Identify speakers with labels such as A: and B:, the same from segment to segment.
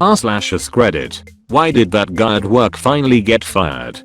A: r/AskReddit. Why did that guy at work finally get fired?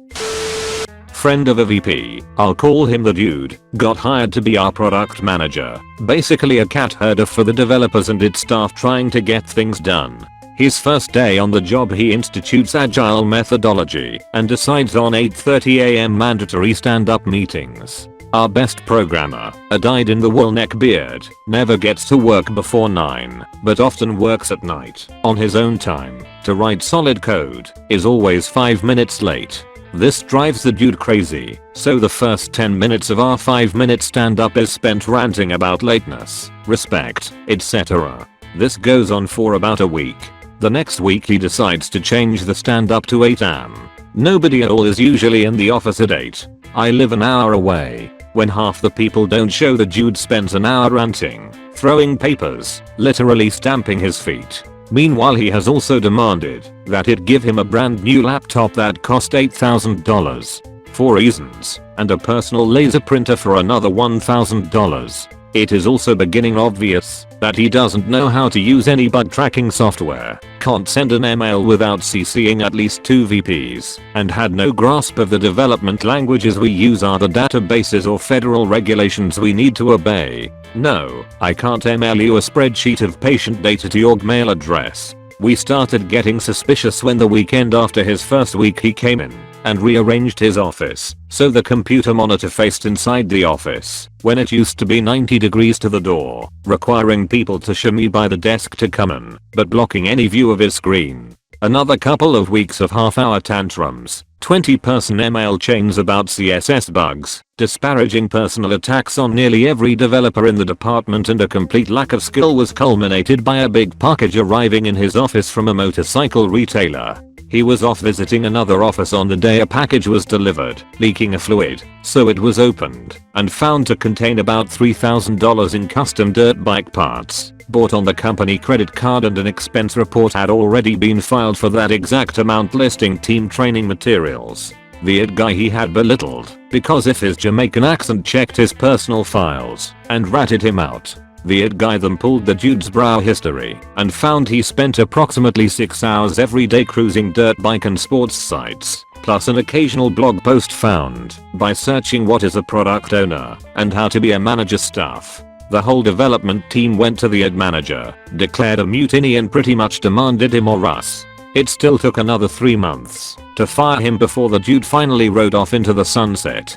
A: Friend of a VP, I'll call him the dude, got hired to be our product manager, basically a cat herder for the developers and its staff trying to get things done. His first day on the job he institutes agile methodology and decides on 8:30 AM mandatory stand-up meetings. Our best programmer, a dyed-in-the-wool neckbeard, never gets to work before 9, but often works at night, on his own time, to write solid code, is always 5 minutes late. This drives the dude crazy, so the first 10 minutes of our 5-minute stand-up is spent ranting about lateness, respect, etc. This goes on for about a week. The next week he decides to change the stand-up to 8 am. Nobody at all is usually in the office at 8. I live an hour away. When half the people don't show, the dude spends an hour ranting, throwing papers, literally stamping his feet. Meanwhile he has also demanded that it give him a brand new laptop that cost $8,000 for reasons, and a personal laser printer for another $1,000. It is also beginning obvious that he doesn't know how to use any bug tracking software, can't send an email without CCing at least 2 VPs, and had no grasp of the development languages we use or the databases or federal regulations we need to obey. No, I can't email you a spreadsheet of patient data to your mail address. We started getting suspicious when the weekend after his first week he came in and rearranged his office so the computer monitor faced inside the office when it used to be 90 degrees to the door, requiring people to shimmy by the desk to come in, but blocking any view of his screen. Another couple of weeks of half-hour tantrums, 20-person email chains about CSS bugs, disparaging personal attacks on nearly every developer in the department, and a complete lack of skill was culminated by a big package arriving in his office from a motorcycle retailer. He was off visiting another office on the day a package was delivered, leaking a fluid, so it was opened and found to contain about $3,000 in custom dirt bike parts, bought on the company credit card, and an expense report had already been filed for that exact amount listing team training materials. The IT guy he had belittled because if his Jamaican accent checked his personal files and ratted him out. The IT guy then pulled the dude's brow history and found he spent approximately 6 hours every day cruising dirt bike and sports sites, plus an occasional blog post found by searching what is a product owner and how to be a manager stuff. The whole development team went to the IT manager, declared a mutiny, and pretty much demanded him or us. It still took another 3 months to fire him before the dude finally rode off into the sunset.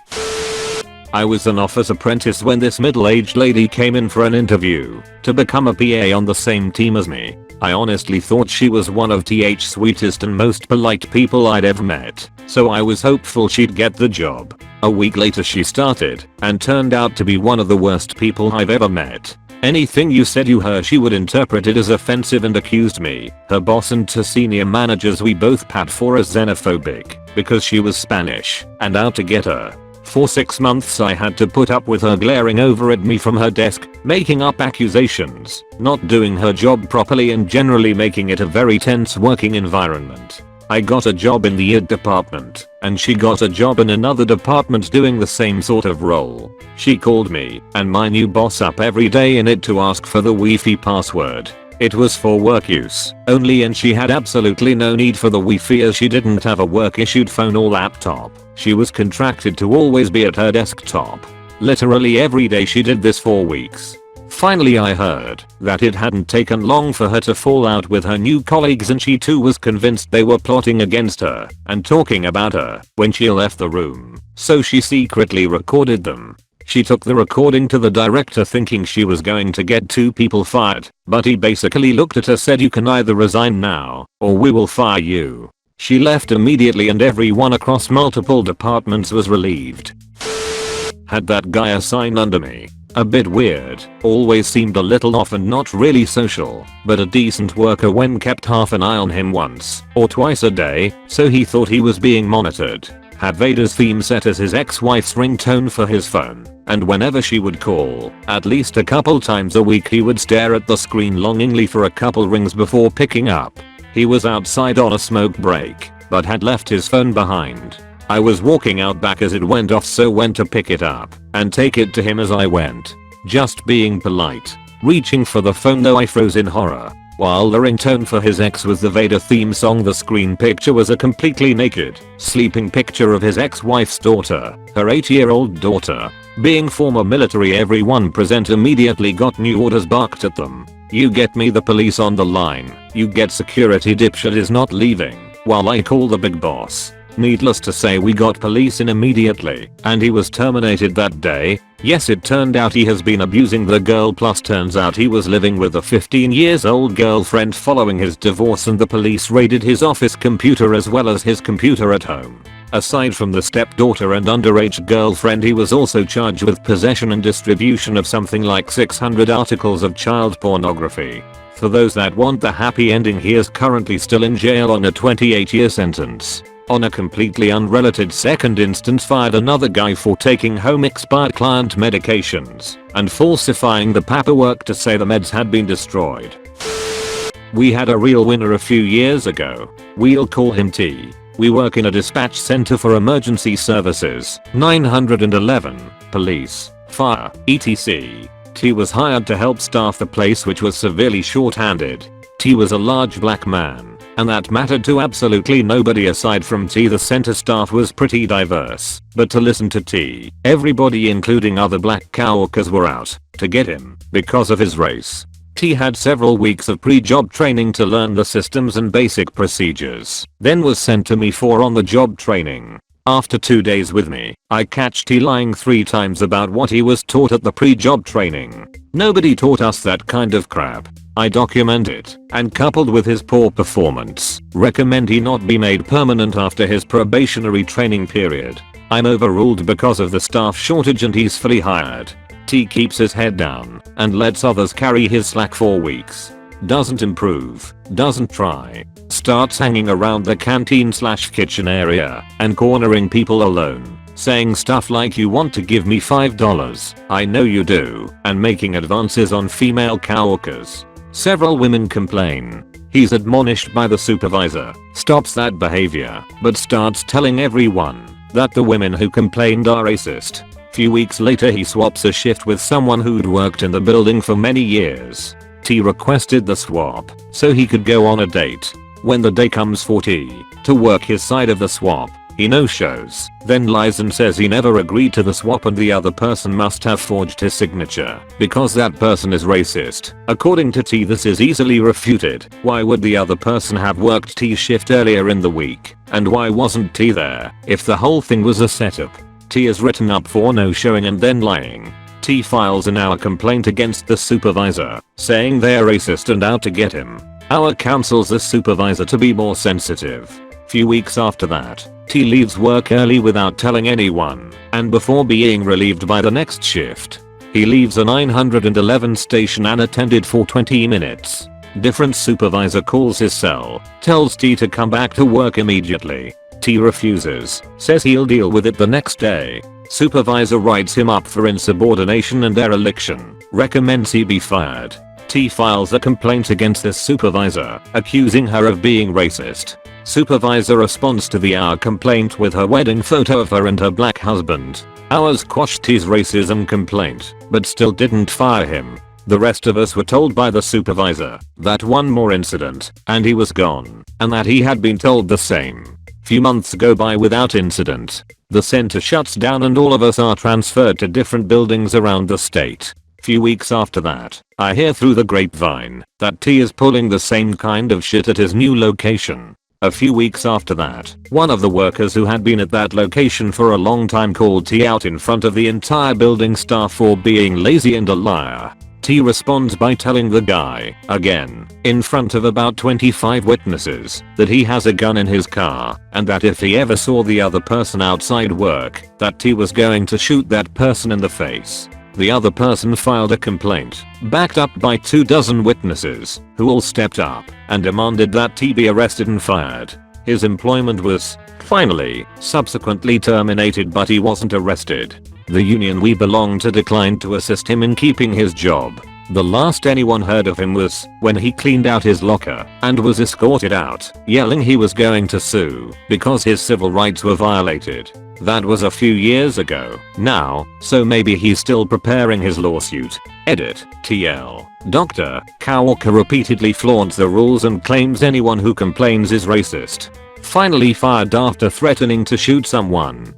A: I was an office apprentice when this middle-aged lady came in for an interview to become a PA on the same team as me. I honestly thought she was one of the sweetest and most polite people I'd ever met, so I was hopeful she'd get the job. A week later she started and turned out to be one of the worst people I've ever met. Anything you said to her she would interpret it as offensive and accused me, her boss, and 2 senior managers we both pat for as xenophobic because she was Spanish and out to get her. For 6 months I had to put up with her glaring over at me from her desk, making up accusations, not doing her job properly, and generally making it a very tense working environment. I got a job in the IT department, and she got a job in another department doing the same sort of role. She called me and my new boss up every day in it to ask for the Wi-Fi password. It was for work use only, and she had absolutely no need for the Wi-Fi as she didn't have a work issued phone or laptop. She was contracted to always be at her desktop. Literally every day she did this for weeks. Finally I heard that it hadn't taken long for her to fall out with her new colleagues, and she too was convinced they were plotting against her and talking about her when she left the room, so she secretly recorded them. She took the recording to the director thinking she was going to get 2 people fired, but he basically looked at her, said, "You can either resign now or we will fire you." She left immediately and everyone across multiple departments was relieved. Had that guy assigned under me. A bit weird, always seemed a little off and not really social, but a decent worker when kept half an eye on him once or twice a day, so he thought he was being monitored. Had Vader's theme set as his ex-wife's ringtone for his phone, and whenever she would call, at least a couple times a week he would stare at the screen longingly for a couple rings before picking up. He was outside on a smoke break, but had left his phone behind. I was walking out back as it went off, so went to pick it up and take it to him as I went. Just being polite. Reaching for the phone though, I froze in horror. While the ringtone for his ex was the Vader theme song, the screen picture was a completely naked, sleeping picture of his ex-wife's daughter, her 8-year-old daughter. Being former military, everyone present immediately got new orders barked at them. You get me the police on the line. You get security, dipshit is not leaving. While I call the big boss. Needless to say, we got police in immediately, and he was terminated that day. Yes, it turned out he has been abusing the girl, plus turns out he was living with a 15-year-old girlfriend following his divorce, and the police raided his office computer as well as his computer at home. Aside from the stepdaughter and underage girlfriend, he was also charged with possession and distribution of something like 600 articles of child pornography. For those that want the happy ending, he is currently still in jail on a 28-year sentence. On a completely unrelated second instance, fired another guy for taking home expired client medications and falsifying the paperwork to say the meds had been destroyed. We had a real winner a few years ago. We'll call him T. We work in a dispatch center for emergency services, 911, police, fire, etc. T was hired to help staff the place, which was severely short-handed. T was a large black man, and that mattered to absolutely nobody aside from T. The center staff was pretty diverse, but to listen to T, everybody including other black coworkers were out to get him because of his race. T had several weeks of pre-job training to learn the systems and basic procedures, then was sent to me for on-the-job training. After 2 days with me, I catch T lying 3 times about what he was taught at the pre-job training. Nobody taught us that kind of crap. I document it, and coupled with his poor performance, recommend he not be made permanent after his probationary training period. I'm overruled because of the staff shortage and he's fully hired. T keeps his head down and lets others carry his slack for weeks. Doesn't improve, doesn't try, starts hanging around the canteen/kitchen area and cornering people alone, saying stuff like, "You want to give me $5? I know you do," and making advances on female coworkers. Several women complain. He's admonished by the supervisor, stops that behavior, but starts telling everyone that the women who complained are racist. Few weeks later, he swaps a shift with someone who'd worked in the building for many years. T requested the swap so he could go on a date. When the day comes for T to work his side of the swap, he no-shows, then lies and says he never agreed to the swap and the other person must have forged his signature because that person is racist. According to T, this is easily refuted. Why would the other person have worked T's shift earlier in the week? And why wasn't T there if the whole thing was a setup? T is written up for no-showing and then lying. T files an hour complaint against the supervisor, saying they're racist and out to get him. Our counsels the supervisor to be more sensitive. Few weeks after that, T leaves work early without telling anyone, and before being relieved by the next shift, he leaves a 911 station unattended for 20 minutes. Different supervisor calls his cell, tells T to come back to work immediately. T refuses, says he'll deal with it the next day. Supervisor writes him up for insubordination and dereliction, recommends he be fired. T files a complaint against this supervisor, accusing her of being racist. Supervisor responds to the Our complaint with her wedding photo of her and her black husband. Ours quashed T's racism complaint, but still didn't fire him. The rest of us were told by the supervisor that one more incident and he was gone, and that he had been told the same. Few months go by without incident. The center shuts down and all of us are transferred to different buildings around the state. Few weeks after that, I hear through the grapevine that T is pulling the same kind of shit at his new location. A few weeks after that, one of the workers who had been at that location for a long time called T out in front of the entire building staff for being lazy and a liar. T responds by telling the guy, again, in front of about 25 witnesses, that he has a gun in his car, and that if he ever saw the other person outside work, that T was going to shoot that person in the face. The other person filed a complaint, backed up by 24 witnesses, who all stepped up and demanded that T be arrested and fired. His employment was, finally, subsequently terminated, but he wasn't arrested. The union we belonged to declined to assist him in keeping his job. The last anyone heard of him was when he cleaned out his locker and was escorted out, yelling he was going to sue because his civil rights were violated. That was a few years ago now, so maybe he's still preparing his lawsuit. Edit. TL. Dr. COWORKER repeatedly flaunts the rules and claims anyone who complains is racist. Finally fired after threatening to shoot someone.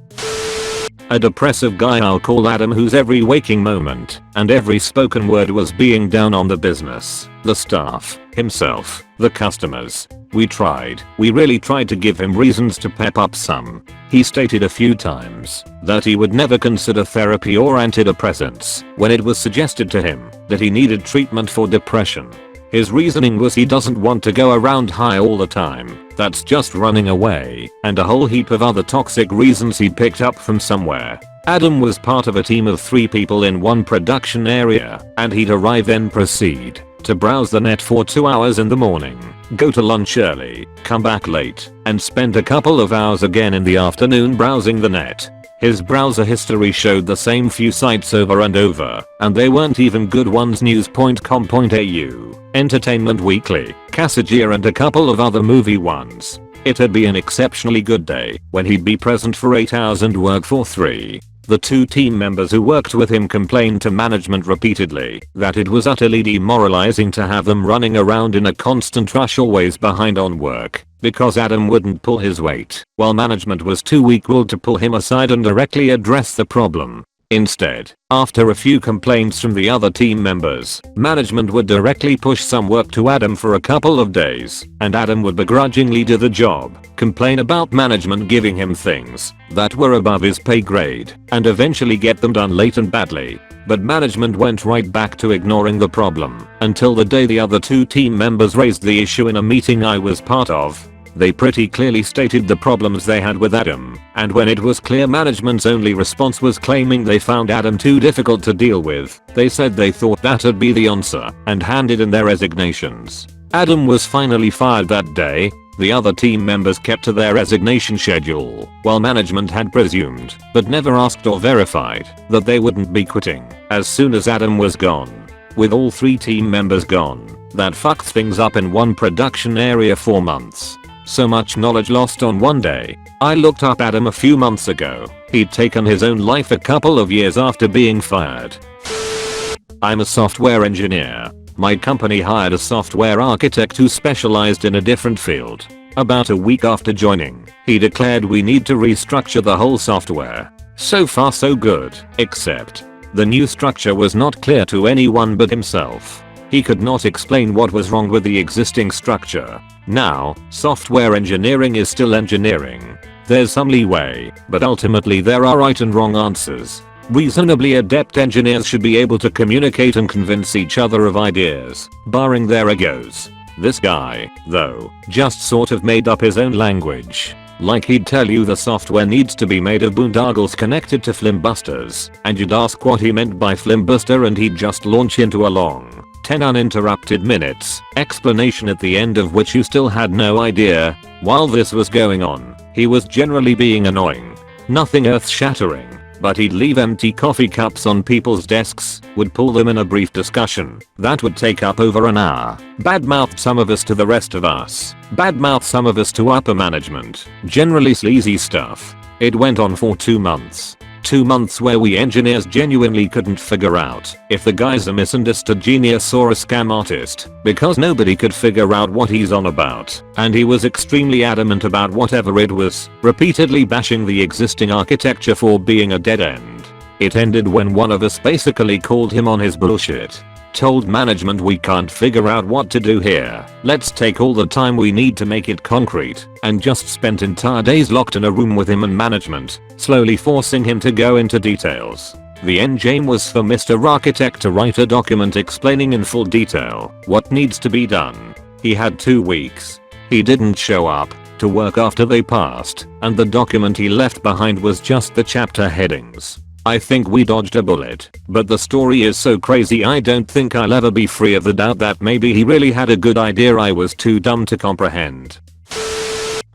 A: A depressive guy I'll call Adam, whose every waking moment and every spoken word was being down on the business, the staff, himself, the customers. We really tried to give him reasons to pep up some. He stated a few times that he would never consider therapy or antidepressants when it was suggested to him that he needed treatment for depression. His reasoning was he doesn't want to go around high all the time, that's just running away, and a whole heap of other toxic reasons he picked up from somewhere. Adam was part of a team of 3 people in one production area, and he'd arrive and proceed to browse the net for 2 hours in the morning, go to lunch early, come back late, and spend a couple of hours again in the afternoon browsing the net. His browser history showed the same few sites over and over, and they weren't even good ones. News.com.au, Entertainment Weekly, Cassagear and a couple of other movie ones. It'd be an exceptionally good day when he'd be present for 8 hours and work for 3. The 2 team members who worked with him complained to management repeatedly that it was utterly demoralizing to have them running around in a constant rush, always behind on work, because Adam wouldn't pull his weight, while management was too weak-willed to pull him aside and directly address the problem. Instead, after a few complaints from the other team members, management would directly push some work to Adam for a couple of days, and Adam would begrudgingly do the job, complain about management giving him things that were above his pay grade, and eventually get them done late and badly. But management went right back to ignoring the problem until the day the other 2 team members raised the issue in a meeting I was part of. They pretty clearly stated the problems they had with Adam, and when it was clear management's only response was claiming they found Adam too difficult to deal with, they said they thought that'd be the answer and handed in their resignations. Adam was finally fired that day. The other team members kept to their resignation schedule, while management had presumed, but never asked or verified, that they wouldn't be quitting as soon as Adam was gone. With all 3 team members gone, that fucked things up in one production area for months. So much knowledge lost on one day. I looked up Adam a few months ago. He'd taken his own life a couple of years after being fired. I'm a software engineer. My company hired a software architect who specialized in a different field. About a week after joining, he declared we need to restructure the whole software. So far so good, except the new structure was not clear to anyone but himself. He could not explain what was wrong with the existing structure. Now, software engineering is still engineering. There's some leeway, but ultimately there are right and wrong answers. Reasonably adept engineers should be able to communicate and convince each other of ideas, barring their egos. This guy, though, just sort of made up his own language. Like he'd tell you the software needs to be made of boondoggles connected to flimbusters, and you'd ask what he meant by flimbuster and he'd just launch into a long, 10 uninterrupted minutes explanation at the end of which you still had no idea. While this was going on, he was generally being annoying. Nothing earth-shattering, but he'd leave empty coffee cups on people's desks, would pull them in a brief discussion that would take up over an hour, badmouthed some of us to the rest of us, badmouthed some of us to upper management, generally sleazy stuff. It went on for 2 months. 2 months where we engineers genuinely couldn't figure out if the guy's a misunderstood genius or a scam artist, because nobody could figure out what he's on about, and he was extremely adamant about whatever it was, repeatedly bashing the existing architecture for being a dead end. It ended when one of us basically called him on his bullshit. Told management we can't figure out what to do here, let's take all the time we need to make it concrete, and just spent entire days locked in a room with him and management, slowly forcing him to go into details. The end game was for Mr. Architect to write a document explaining in full detail what needs to be done. He had 2 weeks. He didn't show up to work after they passed, and the document he left behind was just the chapter headings. I think we dodged a bullet, but the story is so crazy I don't think I'll ever be free of the doubt that maybe he really had a good idea I was too dumb to comprehend.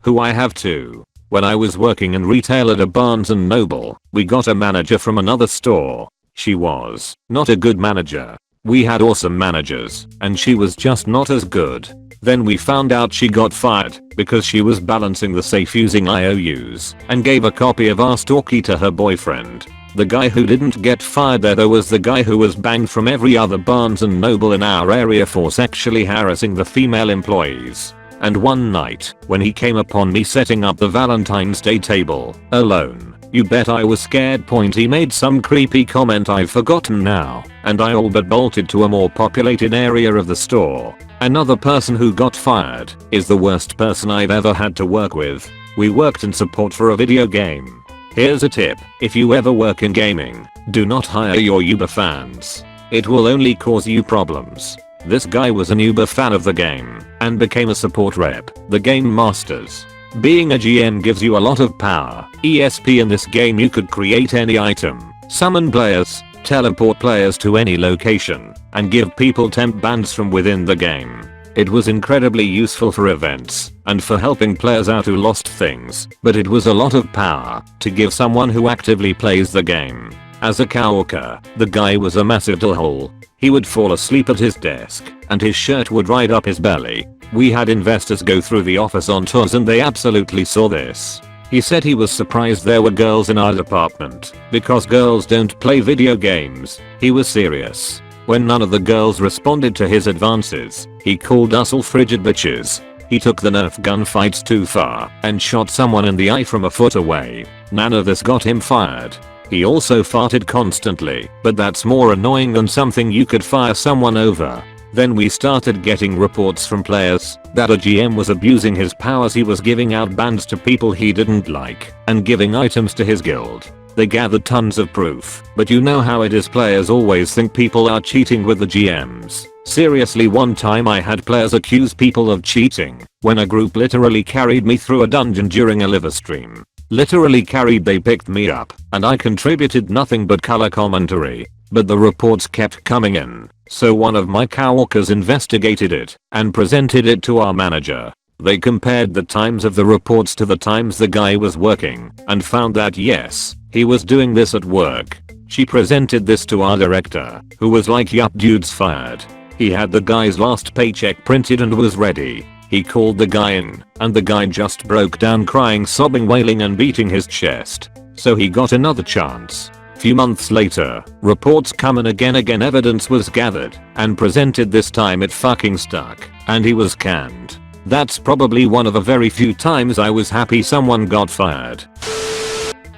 A: Who I have too. When I was working in retail at a Barnes & Noble, we got a manager from another store. She was not a good manager. We had awesome managers, and she was just not as good. Then we found out she got fired because she was balancing the safe using IOUs and gave a copy of our stalkie to her boyfriend. The guy who didn't get fired there though was the guy who was banged from every other Barnes & Noble in our area for sexually harassing the female employees. And one night, when he came upon me setting up the Valentine's Day table, alone, you bet I was scared. He made some creepy comment I've forgotten now, and I all but bolted to a more populated area of the store. Another person who got fired is the worst person I've ever had to work with. We worked in support for a video game. Here's a tip: if you ever work in gaming, do not hire your Uber fans. It will only cause you problems. This guy was an Uber fan of the game and became a support rep, the game masters. Being a GM gives you a lot of power. ESP in this game you could create any item, summon players, teleport players to any location, and give people temp bans from within the game. It was incredibly useful for events and for helping players out who lost things, but it was a lot of power to give someone who actively plays the game. As a coworker, the guy was a massive hole. He would fall asleep at his desk and his shirt would ride up his belly. We had investors go through the office on tours and they absolutely saw this. He said he was surprised there were girls in our department because girls don't play video games. He was serious. When none of the girls responded to his advances, he called us all frigid bitches. He took the Nerf gun fights too far and shot someone in the eye from a foot away. None of this got him fired. He also farted constantly, but that's more annoying than something you could fire someone over. Then we started getting reports from players that a GM was abusing his powers. He was giving out bans to people he didn't like and giving items to his guild. They gathered tons of proof, but you know how it is, players always think people are cheating with the GMs. Seriously, one time I had players accuse people of cheating when a group literally carried me through a dungeon during a live stream. Literally carried, they picked me up and I contributed nothing but color commentary. But the reports kept coming in, so one of my coworkers investigated it and presented it to our manager. They compared the times of the reports to the times the guy was working and found that yes, he was doing this at work. She presented this to our director, who was like, yup, dude's fired. He had the guy's last paycheck printed and was ready. He called the guy in and the guy just broke down crying, sobbing, wailing and beating his chest. So he got another chance. Few months later, reports come in again, evidence was gathered and presented. This time it fucking stuck and he was canned. That's probably one of the very few times I was happy someone got fired.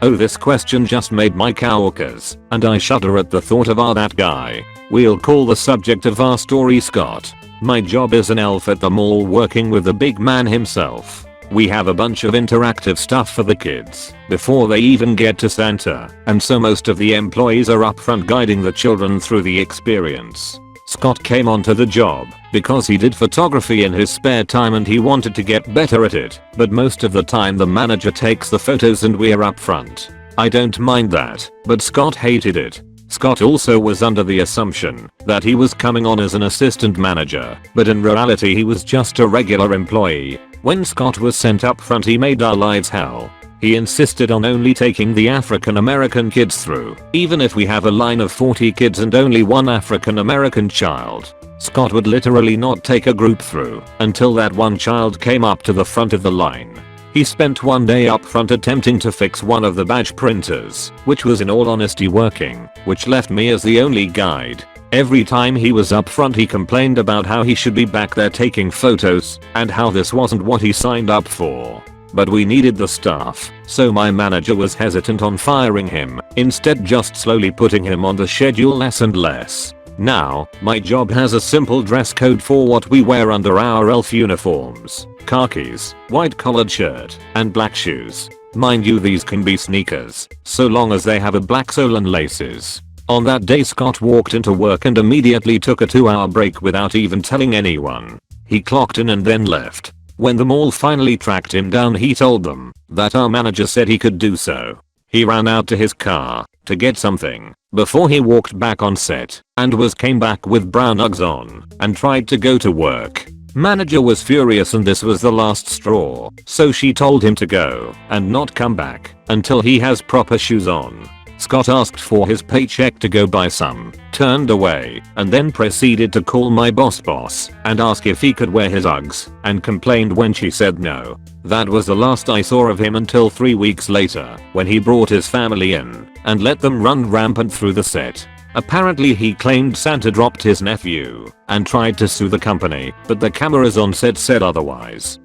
A: Oh, this question just made my coworkers and I shudder at the thought of that guy. We'll call the subject of our story Scott. My job is an elf at the mall working with the big man himself. We have a bunch of interactive stuff for the kids before they even get to Santa, and so most of the employees are up front guiding the children through the experience. Scott came onto the job because he did photography in his spare time and he wanted to get better at it, but most of the time the manager takes the photos and we're up front. I don't mind that, but Scott hated it. Scott also was under the assumption that he was coming on as an assistant manager, but in reality he was just a regular employee. When Scott was sent up front he made our lives hell. He insisted on only taking the African American kids through, even if we have a line of 40 kids and only one African American child. Scott would literally not take a group through until that one child came up to the front of the line. He spent one day up front attempting to fix one of the badge printers, which was in all honesty working, which left me as the only guide. Every time he was up front he complained about how he should be back there taking photos and how this wasn't what he signed up for. But we needed the staff, so my manager was hesitant on firing him, instead just slowly putting him on the schedule less and less. Now, my job has a simple dress code for what we wear under our elf uniforms: khakis, white collared shirt, and black shoes. Mind you, these can be sneakers, so long as they have a black sole and laces. On that day Scott walked into work and immediately took a 2-hour break without even telling anyone. He clocked in and then left. When the mall finally tracked him down he told them that our manager said he could do so. He ran out to his car to get something before he walked back on set and came back with brown Uggs on and tried to go to work. Manager was furious and this was the last straw, so she told him to go and not come back until he has proper shoes on. Scott asked for his paycheck to go buy some, turned away, and then proceeded to call my boss and ask if he could wear his Uggs, and complained when she said no. That was the last I saw of him until 3 weeks later, when he brought his family in and let them run rampant through the set. Apparently he claimed Santa dropped his nephew and tried to sue the company, but the cameras on set said otherwise.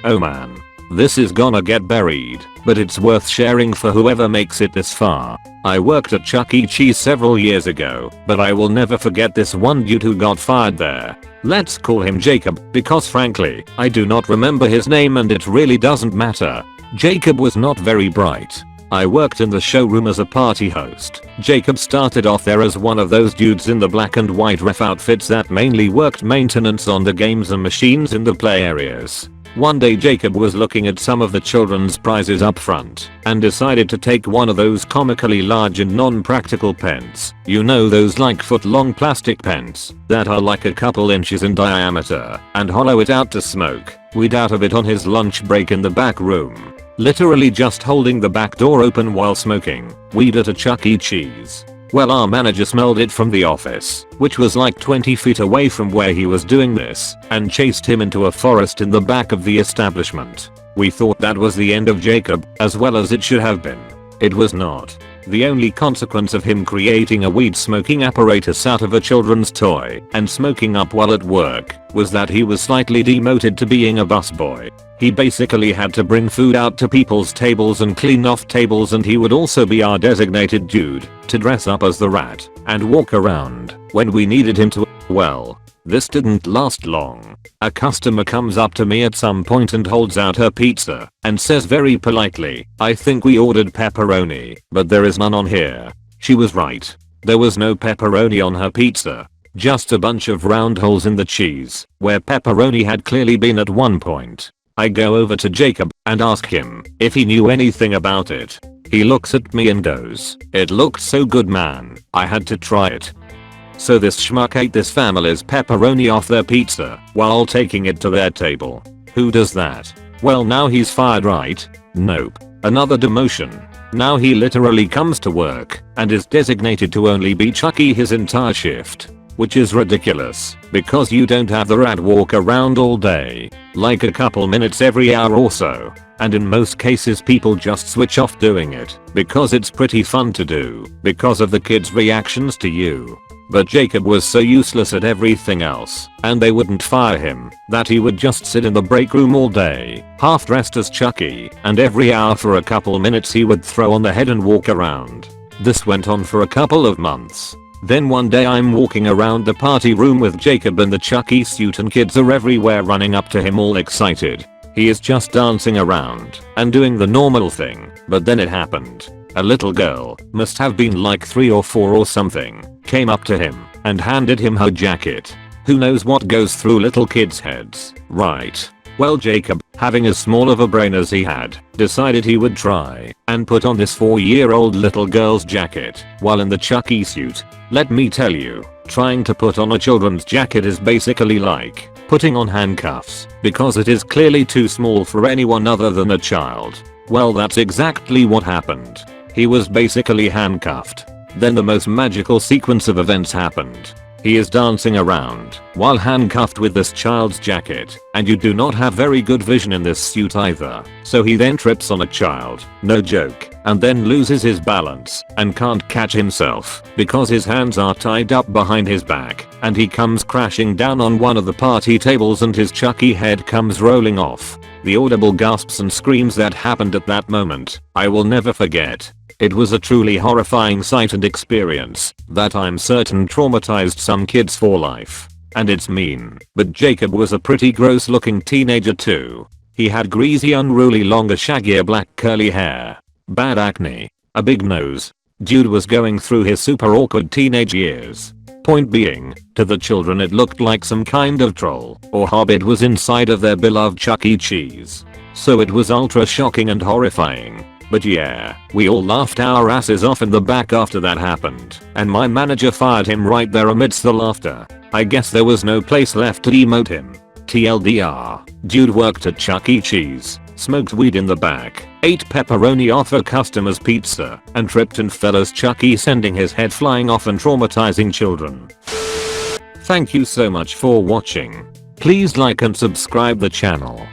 A: Oh man. This is gonna get buried, but it's worth sharing for whoever makes it this far. I worked at Chuck E. Cheese several years ago, but I will never forget this one dude who got fired there. Let's call him Jacob, because frankly, I do not remember his name and it really doesn't matter. Jacob was not very bright. I worked in the showroom as a party host. Jacob started off there as one of those dudes in the black and white ref outfits that mainly worked maintenance on the games and machines in the play areas. One day Jacob was looking at some of the children's prizes up front and decided to take one of those comically large and non-practical pens. You know, those like foot-long plastic pens that are like a couple inches in diameter, and hollow it out to smoke. We'd out of it on his lunch break in the back room. Literally just holding the back door open while smoking weed at a Chuck E. Cheese. Well, our manager smelled it from the office, which was like 20 feet away from where he was doing this, and chased him into a forest in the back of the establishment. We thought that was the end of Jacob, as well as it should have been. It was not. The only consequence of him creating a weed smoking apparatus out of a children's toy and smoking up while at work was that he was slightly demoted to being a busboy. He basically had to bring food out to people's tables and clean off tables, and he would also be our designated dude to dress up as the rat and walk around when we needed him to. Well, this didn't last long. A customer comes up to me at some point and holds out her pizza and says very politely, "I think we ordered pepperoni, but there is none on here." She was right. There was no pepperoni on her pizza. Just a bunch of round holes in the cheese where pepperoni had clearly been at one point. I go over to Jacob and ask him if he knew anything about it. He looks at me and goes, "It looked so good, man. I had to try it." So this schmuck ate this family's pepperoni off their pizza while taking it to their table. Who does that? Well, now he's fired, right? Nope. Another demotion. Now he literally comes to work and is designated to only be Chucky his entire shift. Which is ridiculous, because you don't have the rat walk around all day, like a couple minutes every hour or so, and in most cases people just switch off doing it, because it's pretty fun to do, because of the kids' reactions to you. But Jacob was so useless at everything else, and they wouldn't fire him, that he would just sit in the break room all day, half dressed as Chucky, and every hour for a couple minutes he would throw on the head and walk around. This went on for a couple of months. Then one day I'm walking around the party room with Jacob in the Chucky suit, and kids are everywhere running up to him all excited. He is just dancing around and doing the normal thing, but then it happened. A little girl, must have been like 3 or 4 or something, came up to him and handed him her jacket. Who knows what goes through little kids' heads, right? Well, Jacob, having as small of a brain as he had, decided he would try and put on this 4-year-old little girl's jacket while in the Chucky suit. Let me tell you, trying to put on a children's jacket is basically like putting on handcuffs, because it is clearly too small for anyone other than a child. Well, that's exactly what happened. He was basically handcuffed. Then the most magical sequence of events happened. He is dancing around while handcuffed with this child's jacket, and you do not have very good vision in this suit either. So he then trips on a child, no joke, and then loses his balance and can't catch himself because his hands are tied up behind his back, and he comes crashing down on one of the party tables and his Chucky head comes rolling off. The audible gasps and screams that happened at that moment, I will never forget. It was a truly horrifying sight and experience that I'm certain traumatized some kids for life. And it's mean, but Jacob was a pretty gross looking teenager too. He had greasy, unruly, longer, shaggier black curly hair, bad acne, a big nose. Dude was going through his super awkward teenage years. Point being, to the children it looked like some kind of troll or hobbit was inside of their beloved Chuck E. Cheese. So it was ultra shocking and horrifying. But yeah, we all laughed our asses off in the back after that happened, and my manager fired him right there amidst the laughter. I guess there was no place left to demote him. TLDR, dude worked at Chuck E. Cheese. smoked weed in the back, ate pepperoni off a customer's pizza, and tripped and fell as Chucky, sending his head flying off and traumatizing children. Thank you so much for watching. Please like and subscribe the channel.